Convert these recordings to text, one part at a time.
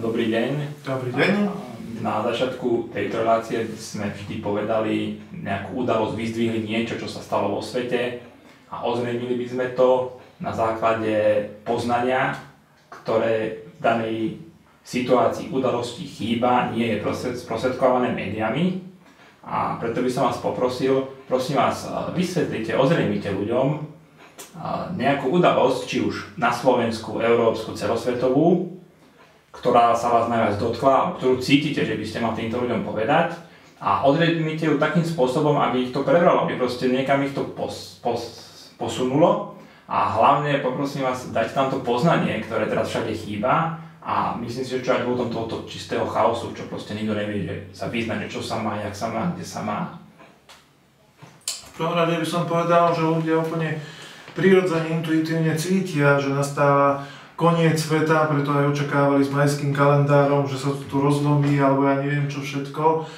Dobrý deň. Dobrý deň. Na začiatku tejto relácie sme vždy povedali nejakú udalosť, vyzdvihli niečo, čo sa stalo vo svete a ozrejmili by sme to na základe poznania, ktoré v danej situácii udalosti chýba, nie je sprostredkované médiami. A preto by som vás poprosil, prosím vás, vysvetlite, ozrejmite ľuďom nejakú udalosť, či už na Slovensku, európsku, celosvetovú, ktorá sa vás najviac dotkla, ktorú cítite, že by ste mali týmto ľuďom povedať, a odredmite ju takým spôsobom, aby ich to prebralo, aby proste niekam ich to posunulo, a hlavne poprosím vás, dať tam to poznanie, ktoré teraz všade chýba, a myslím si, že čo aj dôvodom tohoto čistého chaosu, čo proste nikto nevie, že sa vyznať, že čo sa má, jak sa má, kde sa má. V prvom rade by som povedal, že ľudia úplne prirodzene, intuitívne cítia, že nastáva koniec sveta, preto aj očakávali s majským kalendárom, že sa to tu rozlomí, alebo ja neviem čo všetko.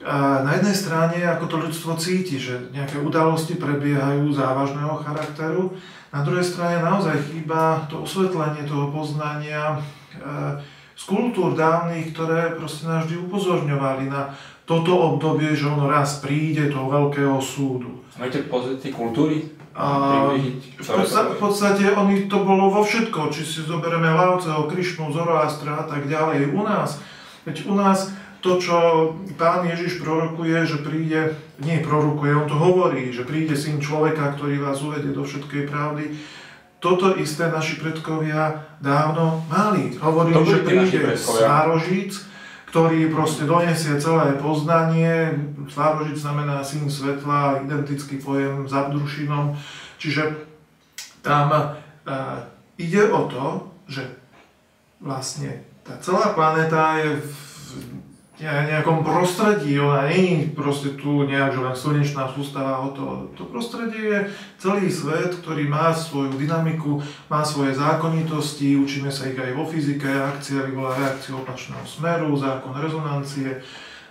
A na jednej strane, ako to ľudstvo cíti, že nejaké udalosti prebiehajú závažného charakteru, na druhej strane naozaj chýba to osvetlenie toho poznania z kultúr dávnych, ktoré proste nás vždy upozorňovali na toto obdobie, že ono raz príde toho veľkého súdu. Máte pozície kultúry? V podstate to bolo vo všetko, či si zoberieme Lao-tseho, Krišnu, Zoroastra a tak ďalej. U nás to, čo Pán Ježiš prorokuje, že príde, nie prorokuje, on to hovorí, že príde Syn človeka, ktorý vás uvedie do všetkej pravdy. Toto isté naši predkovia dávno mali. Hovorili, že príde Svárožic, ktorý proste donesie celé poznanie. Svárožic znamená syn svetla, identický pojem s Abdrušinom. Čiže tam ide o to, že vlastne tá celá planéta je v nejakom prostredí, ona nie je proste tu nejak, že len slnečná sústava o to. To prostredie je celý svet, ktorý má svoju dynamiku, má svoje zákonitosti, učíme sa ich aj vo fyzike, akcia vyvolá reakciu opačného smeru, zákon rezonancie,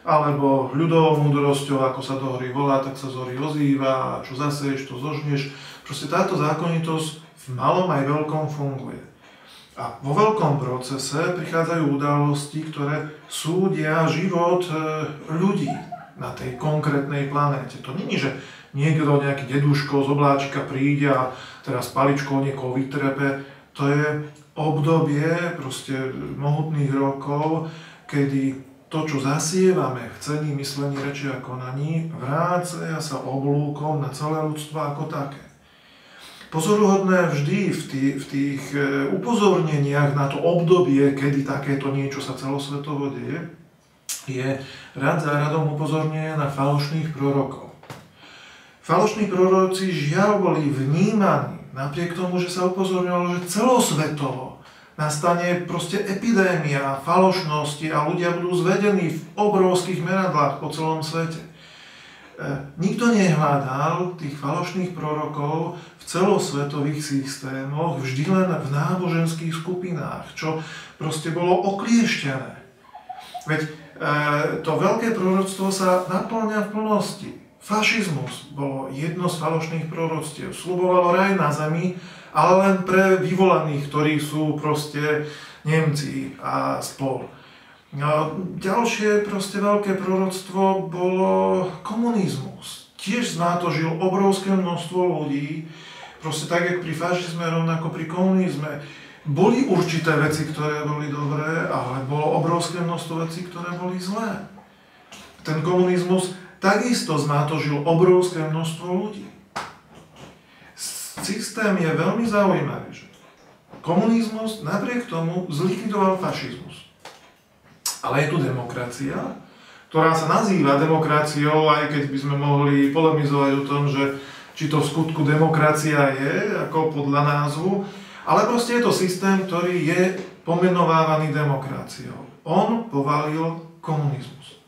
alebo ľudovou múdrosťou, ako sa do hory volá, tak sa z hory ozýva, čo zaseješ, to zožneš. Proste táto zákonitosť v malom aj veľkom funguje. A vo veľkom procese prichádzajú udalosti, ktoré súdia život ľudí na tej konkrétnej planéte. To nie je, že niekto, nejaký deduško z obláčika príde a teraz paličkou niekoho vytrepe. To je obdobie proste mohutných rokov, kedy to, čo zasievame v cení, myslení, reči a konaní, vrácia sa oblúkom na celé ľudstvo ako také. Pozoruhodné vždy v tých upozorneniach na to obdobie, kedy takéto niečo sa celosvetovo deje, je rad za radom upozornenie na falošných prorokov. Falošní proroci žiaľ boli vnímaní, napriek tomu, že sa upozorňovalo, že celosvetovo nastane proste epidémia falošnosti a ľudia budú zvedení v obrovských meradlách po celom svete. Nikto nehľadal tých falošných prorokov v celosvetových systémoch, vždy len v náboženských skupinách, čo proste bolo oklieštené. Veď to veľké proroctvo sa naplňa v plnosti. Fašizmus bolo jedno z falošných proroctiev. Sľubovalo raj na zemi, ale len pre vyvolaných, ktorí sú proste Nemci a spol. No, ďalšie proste veľké proroctvo bolo komunizmus. Tiež znátožil obrovské množstvo ľudí, proste tak, jak pri fašizme, rovnako pri komunizme. Boli určité veci, ktoré boli dobré, ale bolo obrovské množstvo vecí, ktoré boli zlé. Ten komunizmus takisto znátožil obrovské množstvo ľudí. Systém je veľmi zaujímavý, že komunizmus napriek tomu zlikvidoval fašizmus. Ale je tu demokracia, ktorá sa nazýva demokraciou, aj keď by sme mohli polemizovať o tom, že či to v skutku demokracia je, ako podľa názvu, ale proste je to systém, ktorý je pomenovávaný demokraciou. On povalil komunizmus.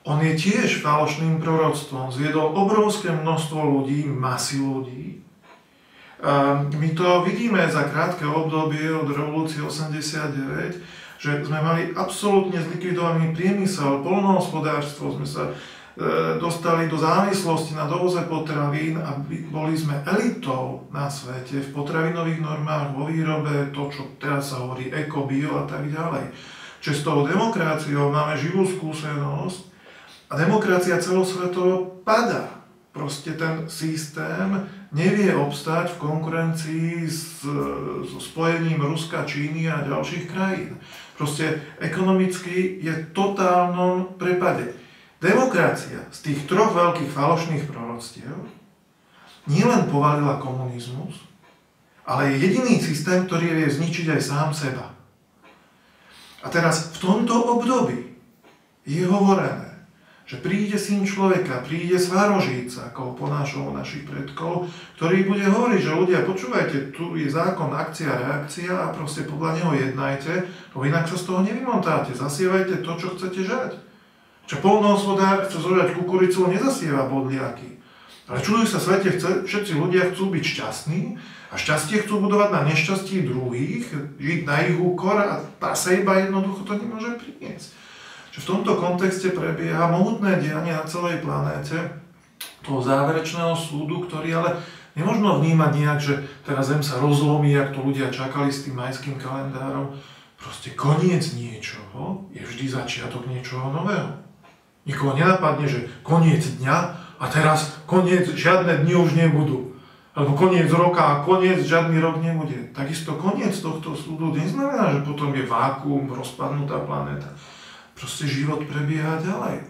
On je tiež falošným proroctvom, zviedol obrovské množstvo ľudí, masy ľudí. My to vidíme za krátke obdobie od revolúcie 89, že sme mali absolútne zlikvidovaný priemysel, poľnohospodárstvo, sme sa dostali do závislosti na dovoze potravín a boli sme elitou na svete v potravinových normách, vo výrobe, to, čo teraz sa hovorí eko, bio a tak ďalej. Čiže s tou demokraciou máme živú skúsenosť a demokracia celosvetovo padá. Proste ten systém nevie obstať v konkurencii so spojením Ruska, Číny a ďalších krajín. Proste ekonomicky je v totálnom prepade. Demokracia z tých troch veľkých falošných proroctiev nielen povalila komunizmus, ale je jediný systém, ktorý vie zničiť aj sám seba. A teraz v tomto období je hovorené, že príde syn človeka, príde svarožíc, ako ponášal našich predkov, ktorý bude hovoriť, že ľudia, počúvajte, tu je zákon akcia, reakcia a proste podľa neho jednajte, lebo inak sa z toho nevymontáte, zasievajte to, čo chcete žať. Čo poľnohospodár chce zožať kukuricu, nezasieva bodliaky. Ale čuduj sa svete, všetci ľudia chcú byť šťastní a šťastie chcú budovať na nešťastí druhých, žiť na ich úkor a tá sejba jednoducho to nemôže priniesť. Čiže v tomto kontexte prebieha mohutné dianie na celej planéte toho záverečného súdu, ktorý ale nemožno vnímať nejak, že teraz Zem sa rozlomí, jak to ľudia čakali s tým majským kalendárom. Proste koniec niečoho je vždy začiatok niečoho nového. Nikoho nenapadne, že koniec dňa a teraz koniec, žiadne dni už nebudú. Alebo koniec roka a koniec, žiadny rok nebude. Takisto koniec tohto súdu neznamená, že potom je vákuum, rozpadnutá planéta. Proste život prebieha ďalej.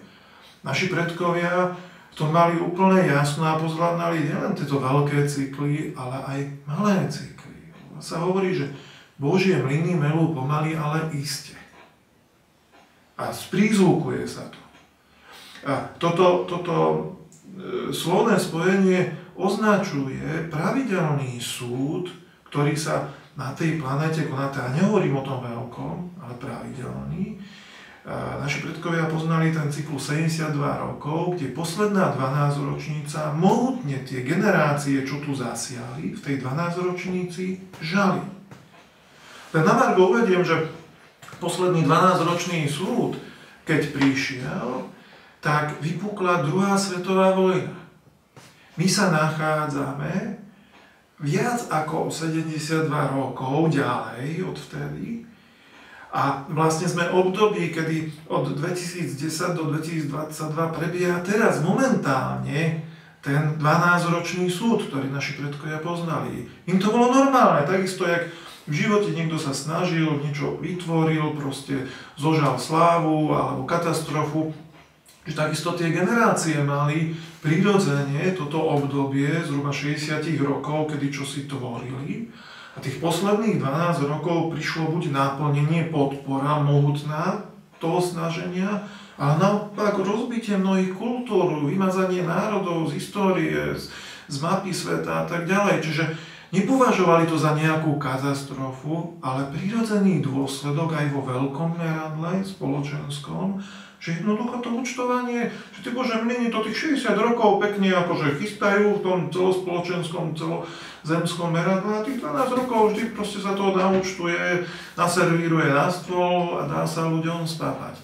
Naši predkovia to mali úplne jasno a pozvládali nielen tieto veľké cykly, ale aj malé cykly. Sa hovorí, že Božie mlyny melú pomaly, ale iste. A sprízvukuje sa to. A toto slovné spojenie označuje pravidelný súd, ktorý sa na tej planéte koná. Ja nehovorím o tom veľkom, ale pravidelný. Naši predkovia poznali ten cyklus 72 rokov, kde posledná 12-ročnica mohutne tie generácie, čo tu zasiali, v tej 12-ročnici žali. Len na margo uvediem, že posledný 12-ročný súd, keď prišiel, tak vypukla druhá svetová vojna. My sa nachádzame viac ako 72 rokov ďalej od vtedy a vlastne sme v období, kedy od 2010 do 2022 prebieha teraz momentálne ten 12-ročný súd, ktorý naši predkovia poznali. Im to bolo normálne, takisto jak v živote niekto sa snažil, niečo vytvoril, proste zožal slávu alebo katastrofu. Takisto tie generácie mali prirodzene toto obdobie zhruba 60 rokov, kedy čosi tvorili. A tých posledných 12 rokov prišlo buď náplnenie, podpora mohutná toho snaženia, ale naopak rozbitie mnohých kultúr, vymazanie národov z histórie, z mapy sveta a tak ďalej. Čiže nepovažovali to za nejakú katastrofu, ale prirodzený dôsledok aj vo veľkom meradle spoločenskom, že jednoducho to účtovanie, že ty Bože mlyny to tých 60 rokov pekne akože chystajú v tom celospoločenskom, celozemskom meradle a tých 12 rokov vždy proste sa to naúčtuje, naservíruje na stôl a dá sa ľuďom spávať.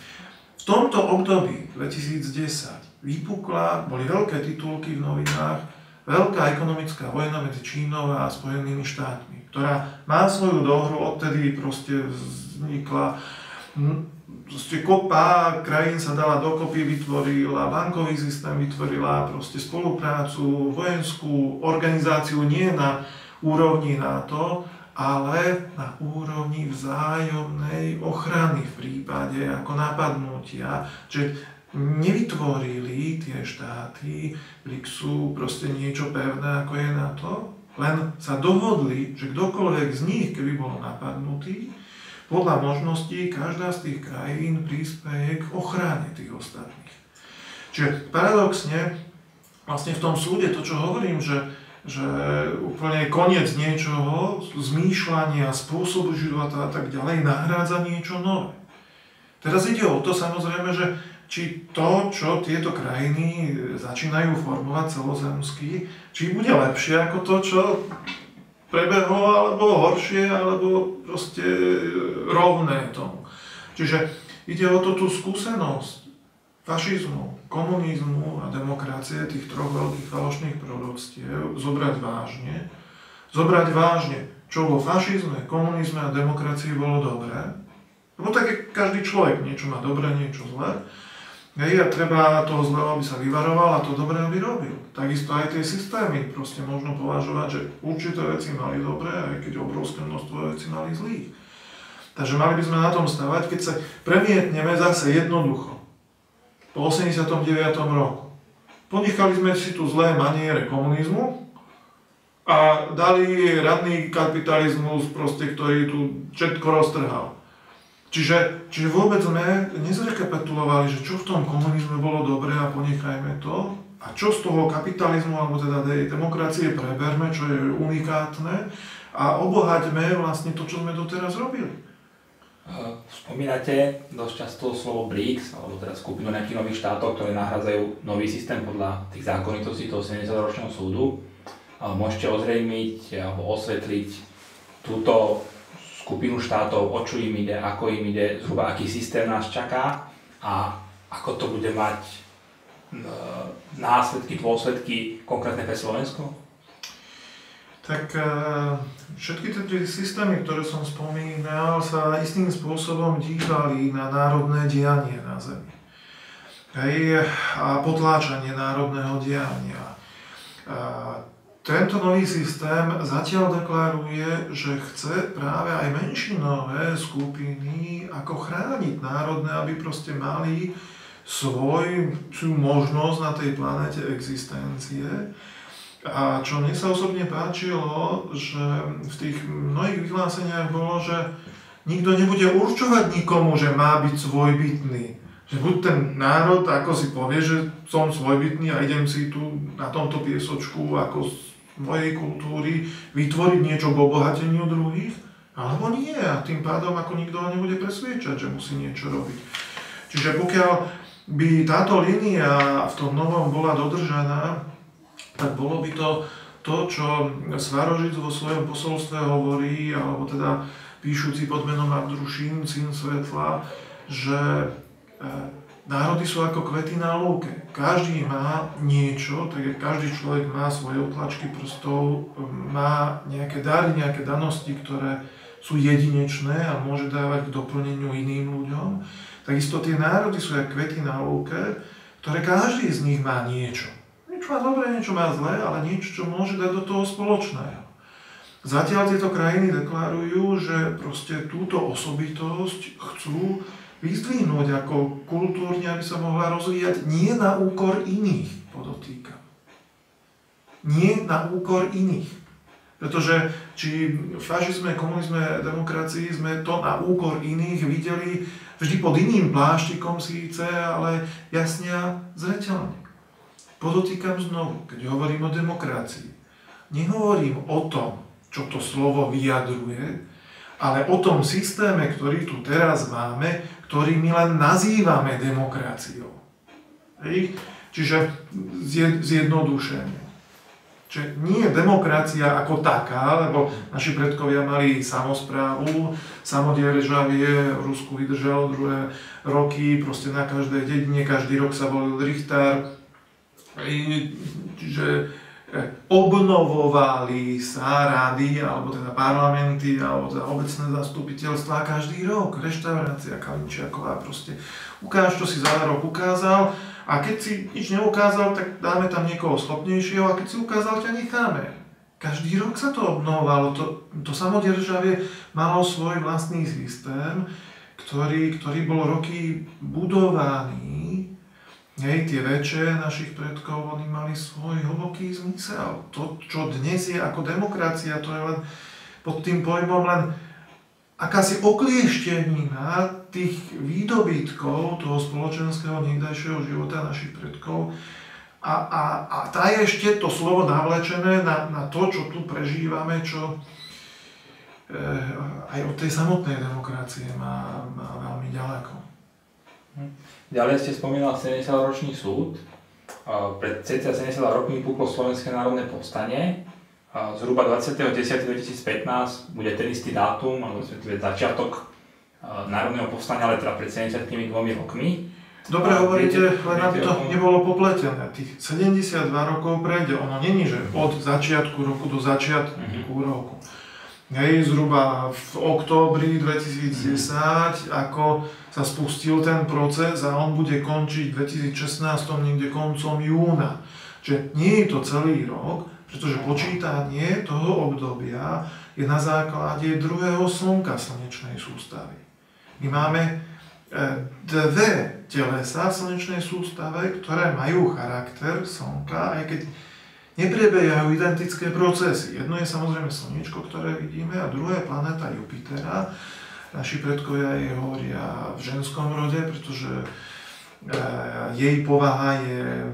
V tomto období 2010 vypukla, boli veľké titulky v novinách, veľká ekonomická vojna medzi Čínou a Spojenými štátmi, ktorá má svoju dohru, odtedy proste vznikla kopa krajín sa dala dokopy, vytvorila bankový systém, vytvorila proste spoluprácu, vojenskú organizáciu nie na úrovni NATO, ale na úrovni vzájomnej ochrany v prípade ako napadnutia. Čiže nevytvorili tie štáty BRICSu proste niečo pevné ako je NATO, len sa dohodli, že kdokoľvek z nich, keby bol napadnutý, podľa možností každá z tých krajín prispieje k ochrane tých ostatných. Čiže paradoxne, vlastne v tom súde to, čo hovorím, že úplne koniec niečoho, zmýšľania, spôsobu života a tak ďalej, nahrádza niečo nové. Teraz ide o to samozrejme, že či to, čo tieto krajiny začínajú formovať celozemsky, či bude lepšie ako to, čo prebehlo, alebo horšie, alebo proste rovné tomu. Čiže ide o to tú skúsenosť fašizmu, komunizmu a demokracie, tých troch veľkých falošných proroctiev, zobrať vážne, čo vo fašizme, komunizme a demokracii bolo dobré. Lebo tak je každý človek, niečo má dobré, niečo zlé. A treba toho zlého, aby sa vyvaroval a to dobré, aby robil. Takisto aj tie systémy proste možno považovať, že určité veci mali dobré, aj keď obrovské množstvo vecí mali zlých. Takže mali by sme na tom stavať, keď sa premietneme zase jednoducho. Po 89. roku. Ponechali sme si tu zlé maniere komunizmu a dali radný kapitalizmus, proste, ktorý tu všetko roztrhal. Čiže vôbec sme nezrekapitulovali, že čo v tom komunizme bolo dobré a ponechajme to a čo z toho kapitalizmu alebo teda tej demokracie preberme, čo je unikátne a obohaťme vlastne to, čo sme doteraz robili. Spomínate dosť často slovo BRICS, alebo teda skupinu nejakých nových štátov, ktoré nahrádzajú nový systém podľa tých zákonitostí toho 70-ročného súdu. Môžete ozrejmiť alebo osvetliť túto skupinu štátov, o čo im ide, ako im ide, zhruba aký systém nás čaká a ako to bude mať následky, dôsledky konkrétne pre Slovensko? Tak všetky tie systémy, ktoré som spomínal, sa istým spôsobom dívali na národné dianie na Zemi. A potláčanie národného diania. Tento nový systém zatiaľ deklaruje, že chce práve aj menšinové skupiny ako chrániť národné, aby proste mali svoju možnosť na tej planete existencie. A čo mne sa osobne páčilo, že v tých mnohých vyhláseniach bolo, že nikto nebude určovať nikomu, že má byť svojbytný. Že buď ten národ ako si povie, že som svojbytný a idem si tu na tomto piesočku ako z mojej kultúry vytvoriť niečo k obohateniu druhých, alebo nie. A tým pádom ako nikto ho nebude presviečať, že musí niečo robiť. Čiže pokiaľ by táto línia v tom novom bola dodržaná, tak bolo by to, čo Svarožic vo svojom posolstve hovorí, alebo teda píšuci pod menom Abdrušín, syn Svetla, že národy sú ako kvety na lúke. Každý má niečo, tak každý človek má svoje otlačky prstov, má nejaké dary, nejaké danosti, ktoré sú jedinečné a môže dávať k doplneniu iným ľuďom. Takisto tie národy sú ako kvety na lúke, ktoré každý z nich má niečo. Niečo má dobré, niečo má zlé, ale niečo, čo môže dať do toho spoločného. Zatiaľ tieto krajiny deklarujú, že proste túto osobitosť chcú vyzdvihnúť ako kultúrne, aby sa mohla rozvíjať nie na úkor iných, podotýkam. Nie na úkor iných. Pretože či v fašizme, komunizme, demokracii sme to na úkor iných videli vždy pod iným pláštikom síce, ale jasne a zreteľne. Podotýkam znovu, keď hovorím o demokracii, nehovorím o tom, čo to slovo vyjadruje, ale o tom systéme, ktorý tu teraz máme, ktorý my len nazývame demokraciou. Čiže zjednodušenie. Čiže nie je demokracia ako taká, lebo naši predkovia mali samosprávu, samodieržavie, v Rusku vydržalo 2 roky, proste na každej dedine, každý rok sa volil richtár. Čiže obnovovali sa rady, alebo teda parlamenty, alebo teda obecné zastupiteľstvá každý rok. Reštaurácia Kalinčiaková proste. Ukáž, čo si za rok ukázal a keď si nič neukázal, tak dáme tam niekoho schopnejšieho a keď si ukázal, ťa necháme. Každý rok sa to obnovovalo. To samodержavie malo svoj vlastný systém, ktorý bol roky budovaný. Tie väčšie našich predkov, oni mali svoj hlboký zmysel. To, čo dnes je ako demokracia, to je len pod tým pojmom len akási oklieštenina tých výdobytkov toho spoločenského niekdajšieho života našich predkov. A tá je ešte to slovo navlečené na to, čo tu prežívame, čo aj od tej samotnej demokracie má veľmi ďaleko. Ďalej ste spomínal 70-ročný súd. Pred 70 rokmi vypuklo Slovenské národné povstanie. Zhruba 20.10.2015 bude ten istý dátum, alebo respektíve začiatok národného povstania, ale teda pred 72 rokmi. Dobre hovoríte, len aby to nebolo popletené. Tých 72 rokov prejde. Ono není, že od začiatku roku do začiatku roku. Hej, zhruba v októbri 2010, ako sa spustil ten proces a on bude končiť v 2016 niekde koncom júna. Čiže nie je to celý rok, pretože počítanie toho obdobia je na základe druhého slnka slnečnej sústavy. My máme dve telesa v slnečnej sústave, ktoré majú charakter slnka, aj keď neprebiehajú identické procesy. Jedno je samozrejme slniečko, ktoré vidíme, a druhé je planéta Jupitera. Naši predkovia jej hovoria v ženskom rode, pretože jej povaha je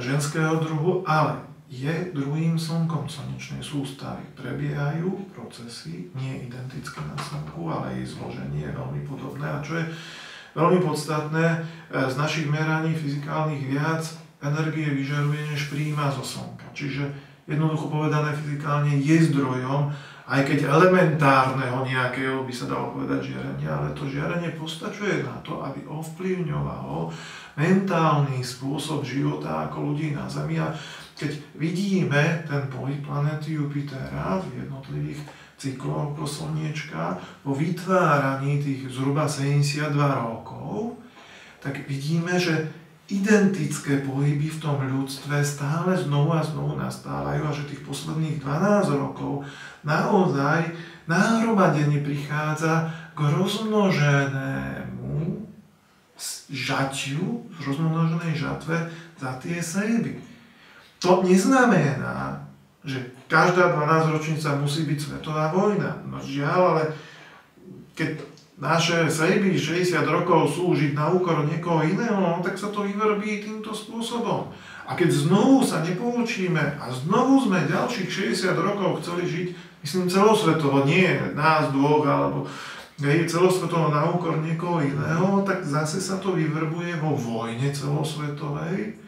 ženského druhu, ale je druhým slnkom slnečnej sústavy. Prebiehajú procesy, nie identické na slnku, ale jej zloženie je veľmi podobné. A čo je veľmi podstatné, z našich meraní fyzikálnych viac energie vyžaruje, než prijíma zo slnka. Čiže jednoducho povedané fyzikálne je zdrojom, aj keď elementárneho nejakého by sa dalo povedať žiarenia, ale to žiarenie postačuje na to, aby ovplyvňovalo mentálny spôsob života ako ľudí na Zemi. A keď vidíme ten pohyb planéty Jupitera v jednotlivých cykloch okolo Slniečka po vytváraní tých zhruba 72 rokov, tak vidíme, že identické pohyby v tom ľudstve stále znovu a znovu nastávajú a že tých posledných 12 rokov naozaj nahromadene prichádza k rozmnoženému žatiu, rozmnoženej žatve za tie sejby. To neznamená, že každá 12-ročnica musí byť svetová vojna. No žiaľ, ale keď naše sejby 60 rokov sú žiť na úkor niekoho iného, no, tak sa to vyvrbí týmto spôsobom. A keď znovu sa nepoučíme a znovu sme ďalších 60 rokov chceli žiť, myslím celosvetovo, nie nás dvoch, alebo celosvetovo na úkor niekoho iného, tak zase sa to vyvrbuje vo vojne celosvetovej.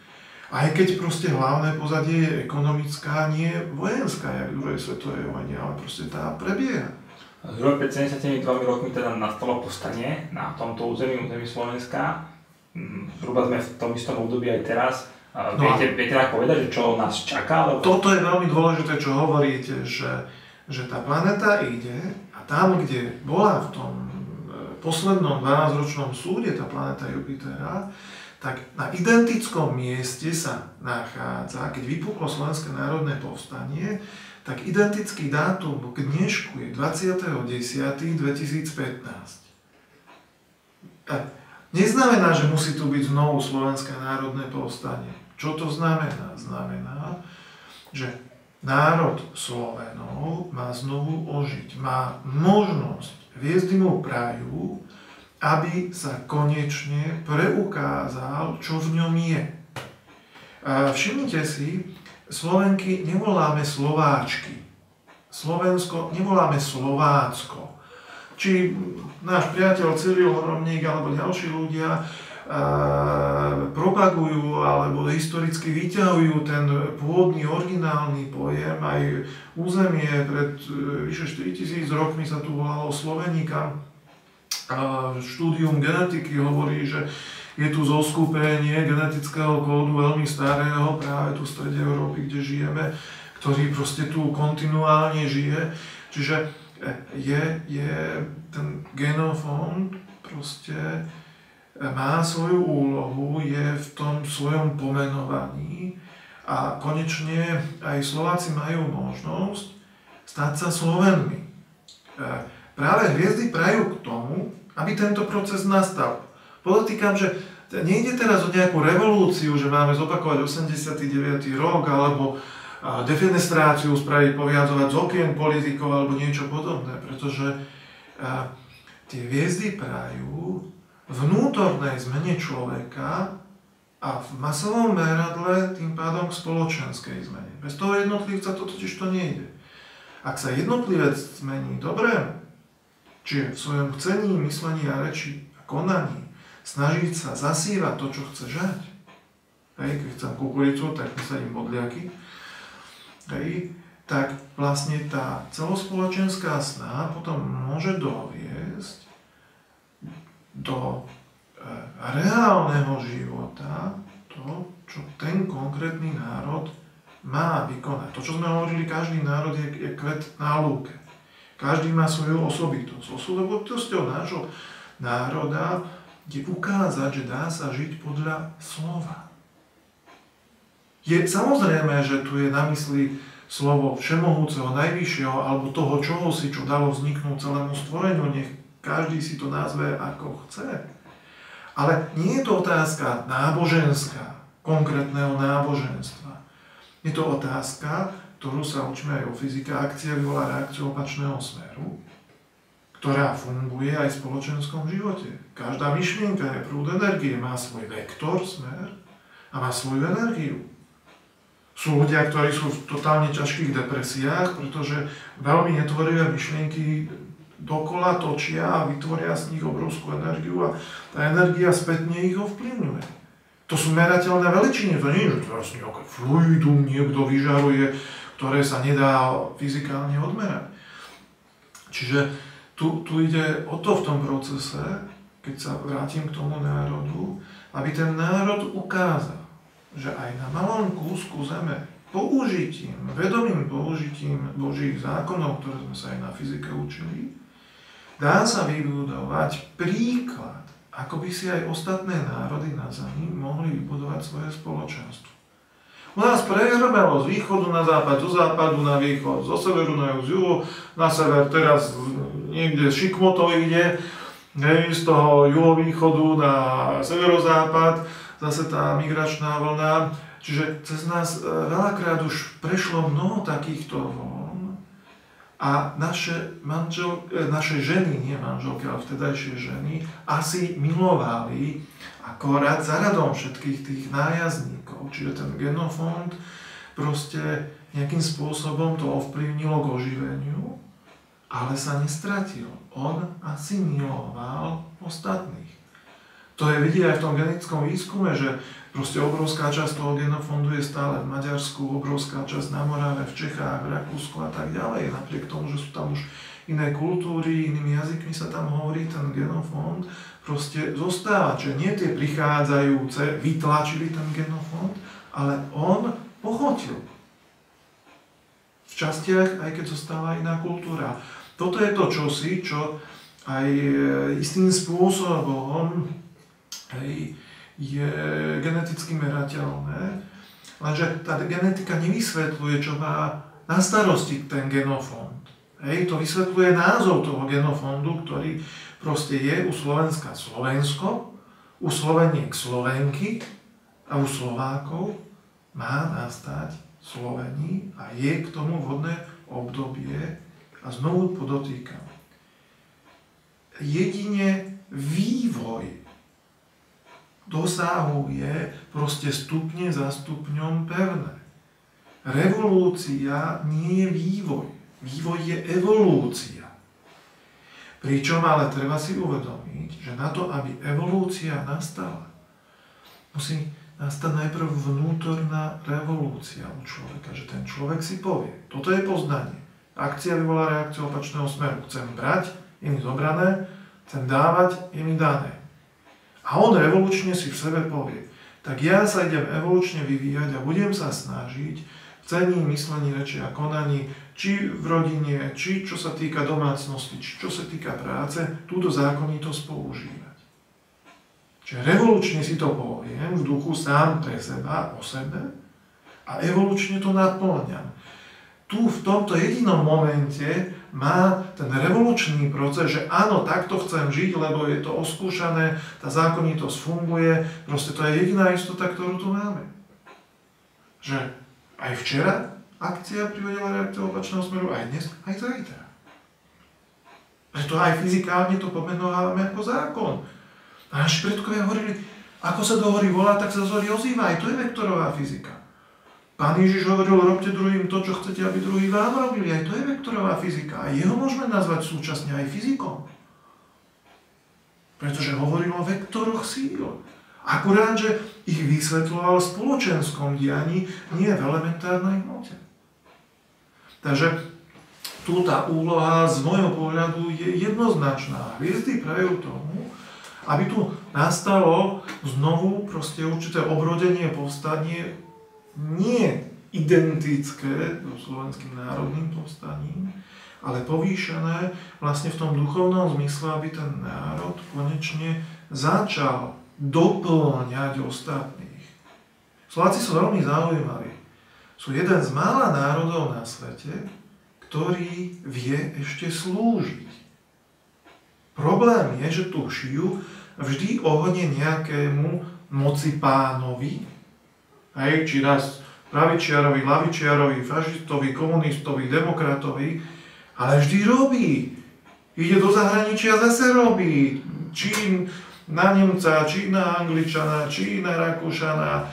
Aj keď proste hlavné pozadie je ekonomická, nie vojenská, jak v druhej svetovej vojne, ale proste tá prebieha. Zhruba pred 72 rokmi teda nastalo povstanie na tomto území Slovenska. Zhruba sme v tom istom období aj teraz. Viete ako povedať, že čo nás čaká? Lebo... Toto je veľmi dôležité, čo hovoríte, že tá planéta ide a tam, kde bola v tom poslednom 12-ročnom súde tá planéta Jupitera, tak na identickom mieste sa nachádza, keď vypuklo Slovenské národné povstanie, tak identický dátum k dnešku je 20.10.2015. Neznamená, že musí tu byť znovu Slovenské národné povstanie. Čo to znamená? Znamená, že národ Slovenov má znovu ožiť, má možnosť, hviezdy mu prajú, aby sa konečne preukázal, čo v ňom je. Všimnite si, Slovenky nevoláme Slováčky, Slovensko nevoláme Slovácko. Či náš priateľ Cyril Horomník alebo ďalší ľudia propagujú alebo historicky vyťahujú ten pôvodný, originálny pojem, aj územie pred vyše 4000 rokmi sa tu volalo Slovenika. Štúdium genetiky hovorí, že je tu zoskupenie genetického kódu veľmi starého práve tu v strede Európy, kde žijeme, ktorý proste tu kontinuálne žije. Čiže je ten genofond proste má svoju úlohu, je v tom svojom pomenovaní a konečne aj Slováci majú možnosť stať sa Slovenmi. Práve hviezdy prajú k tomu, aby tento proces nastal. Podotýkam, že nejde teraz o nejakú revolúciu, že máme zopakovať 89. rok, alebo defenestráciu spraviť, povyhadzovať z okien politikov, alebo niečo podobné, pretože tie hviezdy prajú vnútornej zmene človeka a v masovom meradle tým pádom k spoločenskej zmene. Bez toho jednotlivca to totiž to nejde. Ak sa jednotlivec zmení dobre, čiže v svojom chcení, myslení a reči a konaní snažiť sa zasívať to, čo chce žať. Hej, keď chcem kukuricu, tak vysadím bodliaky. Hej, tak vlastne tá celospoločenská snaha potom môže doviesť do reálneho života to, čo ten konkrétny národ má vykonať. To, čo sme hovorili, každý národ je kvet na lúke. Každý má svoju osobitosť. Osobitosťou nášho národa je ukázať, že dá sa žiť podľa slova. Je samozrejme, že tu je na mysli slovo všemohúceho, najvyššieho, alebo toho čohosi, čo dalo vzniknúť celému stvoreniu. Nech každý si to nazve ako chce. Ale nie je to otázka náboženská, konkrétneho náboženstva. Je to otázka, ktorú sa učíme aj o fyzike. Akcia vyvolá reakciu opačného smeru, ktorá funguje aj v spoločenskom živote. Každá myšlienka je prúd energie, má svoj vektor, smer a má svoju energiu. Sú ľudia, ktorí sú v totálne ťažkých depresiách, pretože veľmi netvorivé myšlienky dokola točia a vytvoria z nich obrovskú energiu a tá energia spätne ich ovplyvňuje. To sú merateľné veličiny, to nie je, že teraz nejaké fluidum niekto vyžaruje, ktoré sa nedá fyzikálne odmerať. Čiže tu ide o to v tom procese, keď sa vrátim k tomu národu, aby ten národ ukázal, že aj na malom kúsku zeme vedomým použitím Božích zákonov, ktoré sme sa aj na fyzike učili, dá sa vybudovať príklad, ako by si aj ostatné národy na zemi mohli vybudovať svoje spoločenstvo. U nás prehrbelo z východu na západ, zo západu na východ, zo severu na juh, z juhu na sever, teraz niekde šikmo to ide, z toho juhovýchodu na severozápad, zase tá migračná vlna. Čiže cez nás veľakrát už prešlo mnoho takýchto vln a naše ženy, nie manželky, ale vtedajšie ženy, asi milovali akorát za radom všetkých tých nájazdníkov. Čiže ten genofond proste nejakým spôsobom to ovplyvnilo k oživeniu, ale sa nestratil. On asi miloval ostatných. To je vidieť aj v tom genetickom výskume, že proste obrovská časť toho genofondu je stále v Maďarsku, obrovská časť na Morave, v Čechách, v Rakúsku a tak ďalej. Napriek tomu, že sú tam už iné kultúry, inými jazykmi sa tam hovorí, ten genofond proste zostáva. Čiže nie tie prichádzajúce vytlačili ten genofond, ale on pochotil. V častiach, aj keď zostáva iná kultúra. Toto je to čosi, čo aj istým spôsobom je geneticky merateľné, lenže tá genetika nevysvetľuje, čo má na starosti ten genofond. To vysvetľuje názov toho genofondu, ktorý proste je u Slovenska Slovensko, u Sloveniek Slovenky a u Slovákov má nastať Slovení a je k tomu vhodné obdobie a znovu podotýkam. Jedine vývoj dosahuje proste stupne za stupňom pevné. Revolúcia nie je vývoj. Vývoj je evolúcia. Pričom ale treba si uvedomiť, že na to, aby evolúcia nastala, musí nastať najprv vnútorná revolúcia u človeka. Že ten človek si povie, toto je poznanie. Akcia vyvolá reakciu opačného smeru. Chcem brať, je mi zobrané, chcem dávať, je mi dané. A on revolučne si v sebe povie, tak ja sa idem evolučne vyvíjať a budem sa snažiť v cení, myslení, reči a konaní, či v rodine, či čo sa týka domácnosti, či čo sa týka práce, túto zákonitosť používať. Čiže revolučne si to poviem v duchu sám pre seba, o sebe a evolučne to naplňam. Tu v tomto jedinom momente má ten revolučný proces, že áno, takto chcem žiť, lebo je to oskúšané, tá zákonitosť funguje, proste to je jediná istota, ktorú tu máme. Že aj včera akcia privodila reakciu opačného smeru, aj dnes, aj zajtra. Že to aj fyzikálne to pomenúvame ako zákon. A naši predkovia hovorili, ako sa do hory volá, tak sa z hory ozýva, aj to je vektorová fyzika. Pán Ježiš hovoril, robte druhým to, čo chcete, aby druhý vám robili. Aj to je vektorová fyzika. A jeho môžeme nazvať súčasne aj fyzikom. Pretože hovoril o vektoroch síl. Akurát, že ich vysvetľoval v spoločenskom dianí, nie v elementárnej hmote. Takže tu tá úloha z môjho pohľadu je jednoznačná. Hviezdy prajú tomu, aby tu nastalo znovu proste určité obrodenie, povstanie, nie identické so slovenským národným povstaním, ale povýšené vlastne v tom duchovnom zmysle, aby ten národ konečne začal doplňať ostatných. Slováci sú veľmi zaujímaví. Sú jeden z mála národov na svete, ktorý vie ešte slúžiť. Problém je, že tu šijú vždy ohne nejakému moci pánovi, či raz pravičiarovi, lavičiarovi, fašistovi, komunistovi, demokratovi, ale vždy robí. Ide do zahraničia, zase robí. Či na Nemca, či na Angličana, či na Rakúšana.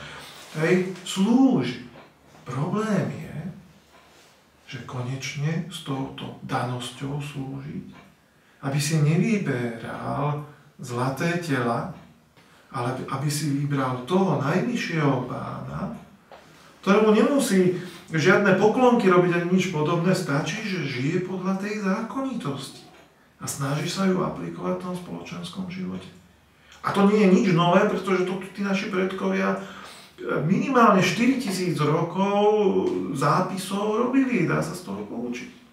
Slúži. Problém je, že konečne s touto danosťou slúžiť, aby si nevyberal zlaté tela, ale aby si vybral toho najvyššieho pána, ktorému nemusí žiadne poklonky robiť ani nič podobné, stačí, že žije podľa tej zákonitosti a snaží sa ju aplikovať v tom spoločenskom živote. A to nie je nič nové, pretože to tí naši predkovia minimálne 4000 rokov zápisov robili, dá sa z toho poučiť.